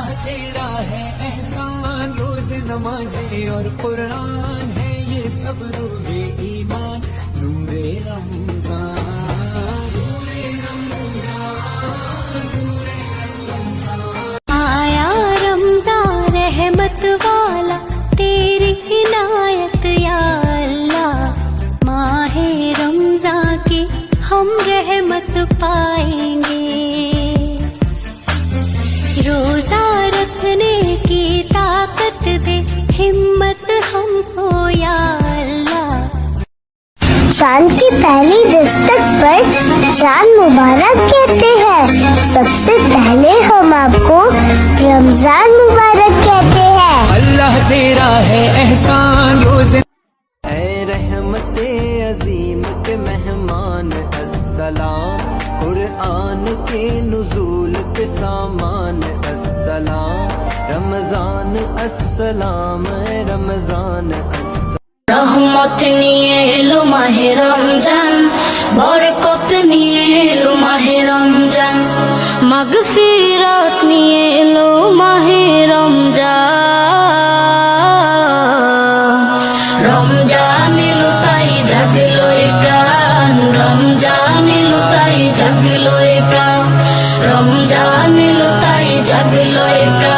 अल्लाह तेरा है एहसान, रोज नमाज़ें और कुरान है ये सब रूहे ईमान, नूरे रमजान, नूरे रमजान, नूरे रमजान। आया रमजान रहमत वाला, तेरी इनायत या अल्लाह, माहे रमजान की हम रहमत पाएंगे। रोजा रखने की ताकत दे, हिम्मत हमको या अल्लाह। चांद की पहली दस्तक पर चांद मुबारक कहते हैं। सबसे पहले हम आपको रमजान मुबारक कहते हैं। अल्लाह तेरा है एहसान, रोज ऐ रहमते अजीम के मेहमान अस्सलाम, कुरान के नुज़ूल के सामान अस्सलाम, रमजान अस्सलाम, रमजान अस्सलाम। রহমত নিয়ে এলো মাহে রমজান, বরকত নিয়ে এলো মাহে রমজান, মাগফিরাত নিয়ে এলো মাহে রমজান। রমজান এলো তাই জাগলো এ প্রাণ, রমজান এলো তাই জাগলো এ প্রাণ, রমজান এলো তাই জাগলো এ প্রাণ।